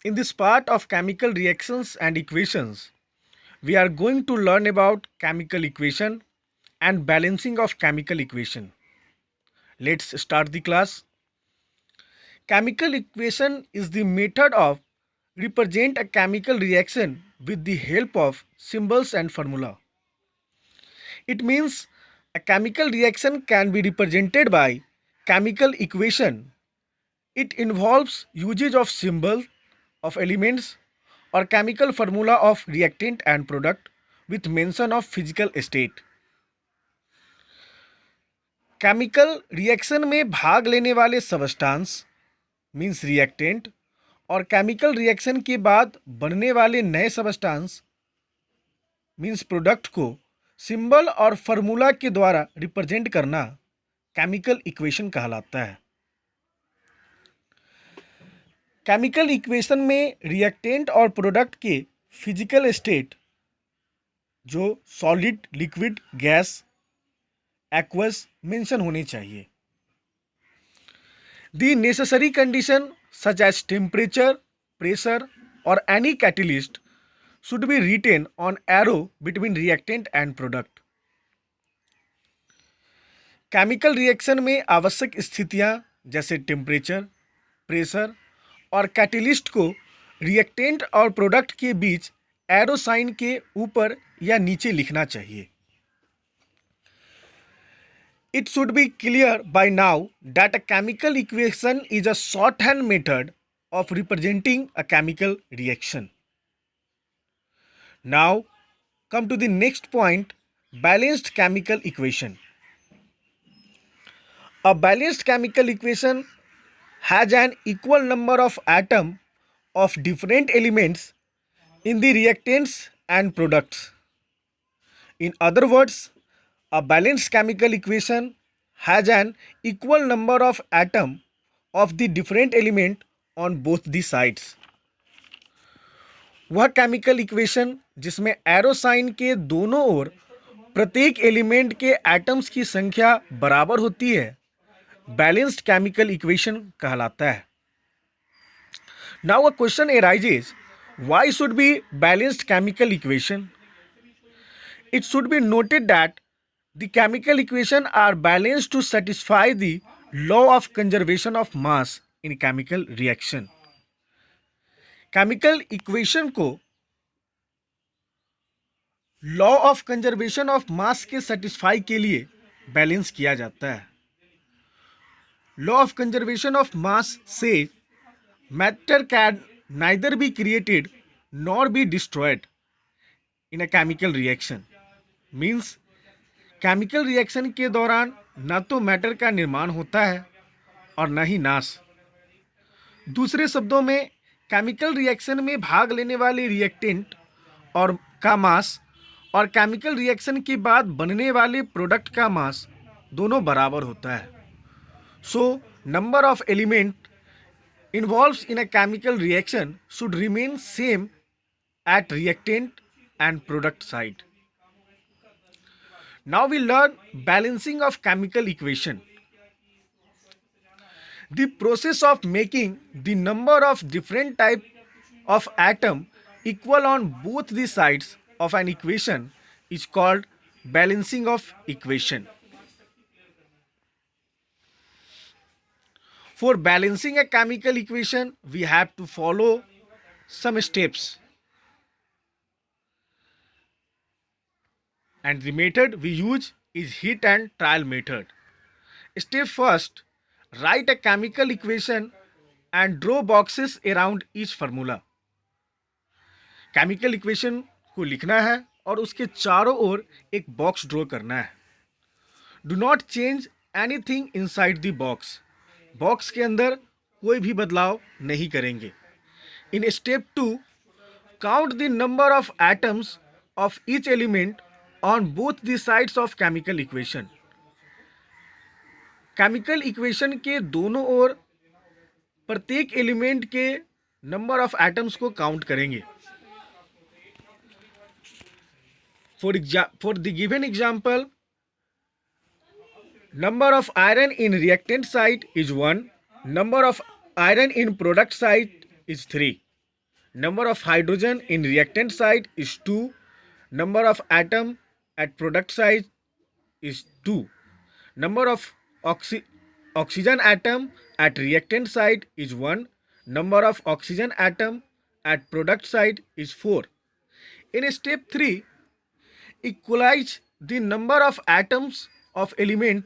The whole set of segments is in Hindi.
In this part of chemical reactions and equations, we are going to learn about chemical equation and balancing of chemical equation. Let's start the class. Chemical equation is the method of represent a chemical reaction with the help of symbols and formula. It means a chemical reaction can be represented by chemical equation. It involves usage of symbol of elements or chemical formula of reactant and product with mention of physical state. Chemical reaction में भाग लेने वाले सबस्टांस मींस रिएक्टेंट और केमिकल रिएक्शन के बाद बनने वाले नए सबस्टांस मींस प्रोडक्ट को सिंबल और फार्मूला के द्वारा रिप्रेजेंट करना केमिकल इक्वेशन कहलाता है। केमिकल इक्वेशन में रिएक्टेंट और प्रोडक्ट के फिजिकल स्टेट जो solid, liquid, gas, aqueous mention होने चाहिए। The necessary condition such as temperature, pressure और any catalyst should be written on arrow between reactant and product. Chemical reaction में आवश्यक स्थितियां जैसे टेम्परेचर, प्रेशर और कैटलिस्ट को रिएक्टेंट और प्रोडक्ट के बीच एरो साइन के ऊपर या नीचे लिखना चाहिए। It should be clear by now that a chemical equation is a shorthand method of representing a chemical reaction. Now come to the next point, balanced chemical equation. A balanced chemical equation has an equal number of atoms of different elements in the reactants and products. In other words, a balanced chemical equation has an equal number of atoms of the different element on both the sides. वह केमिकल इक्वेशन जिसमें एरो साइन के दोनों ओर प्रत्येक एलिमेंट के एटम्स की संख्या बराबर होती है, बैलेंस्ड केमिकल इक्वेशन कहलाता है। Now a question arises, why should be balanced chemical equation? It should be noted that the chemical equation are balanced to satisfy the law of conservation of mass in chemical reaction. Chemical equation को law of conservation of mass के सेटिस्फाई के लिए बैलेंस किया जाता है। Law of conservation of mass से matter can neither be created nor be destroyed in a chemical reaction. Means chemical reaction के दौरान न तो मैटर का निर्माण होता है और न ही नाश। दूसरे शब्दों में केमिकल रिएक्शन में भाग लेने वाले रिएक्टेंट और का मास और केमिकल रिएक्शन के बाद बनने वाले प्रोडक्ट का मास दोनों बराबर होता है। So number of element involves in a chemical reaction should remain same at reactant and product side. Now we learn balancing of chemical equation. The process of making the number of different type of atom equal on both the sides of an equation is called balancing of equation. For balancing a chemical equation, we have to follow some steps. And the method we use is hit and trial method. Step first, write a chemical equation and draw boxes around each formula. Chemical equation को लिखना है और उसके चारों ओर एक बॉक्स ड्रॉ करना है। Do not change anything inside the box. Box के अंदर कोई भी बदलाव नहीं करेंगे। In step 2, count the number of atoms of each element on both the sides of chemical equation. Chemical equation के दोनों ओर प्रत्येक एलिमेंट के नंबर ऑफ एटम्स को काउंट करेंगे। For the given example, number of iron in reactant side is 1, number of iron in product side is 3. Number of hydrogen in reactant side is 2. Number of atom at product side is 2. Number of oxygen atom at reactant side is 1. Number of oxygen atom at product side is 4. In step 3, equalize the number of atoms of element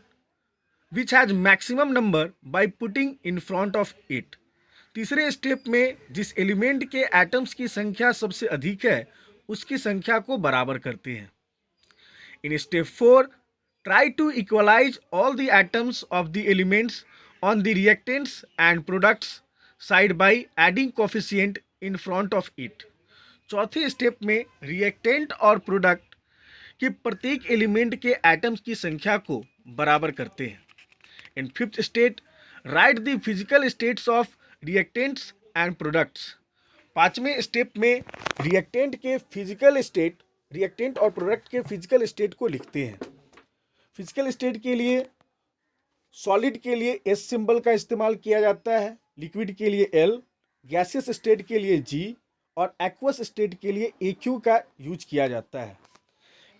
which has maximum number by putting in front of it. तीसरे स्टेप में जिस एलिमेंट के एटम्स की संख्या सबसे अधिक है उसकी संख्या को बराबर करते हैं. In step 4, try to equalize all the atoms of the elements on the reactants and products side by adding coefficient in front of it. चौथे स्टेप में रिएक्टेंट और प्रोडक्ट के प्रत्येक एलिमेंट के एटम्स की संख्या को बराबर करते हैं. In fifth state, right the physical states of reactants and products. पांचवें स्टेप में रिएक्टेंट और प्रोडक्ट के फिजिकल स्टेट को लिखते हैं. फिजिकल स्टेट के लिए सॉलिड के लिए एस सिंबल का इस्तेमाल किया जाता है, लिक्विड के लिए एल, गैसियस स्टेट के लिए जी और एक्वस स्टेट के लिए AQ का यूज किया जाता है.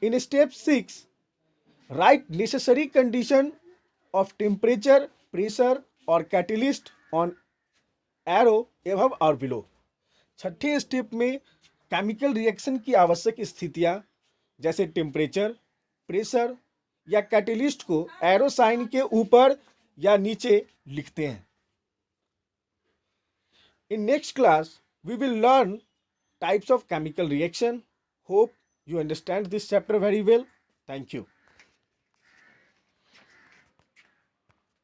In step 6, right necessary condition of temperature, pressure और कैटलिस्ट ऑन एरो एबव और बिलो. छठे स्टेप में केमिकल रिएक्शन की आवश्यक स्थितियां जैसे टेम्परेचर, प्रेशर या कैटलिस्ट को एरो साइन के ऊपर या नीचे लिखते हैं. In next class we will learn types of chemical reaction. Hope you understand this chapter very well. Thank you.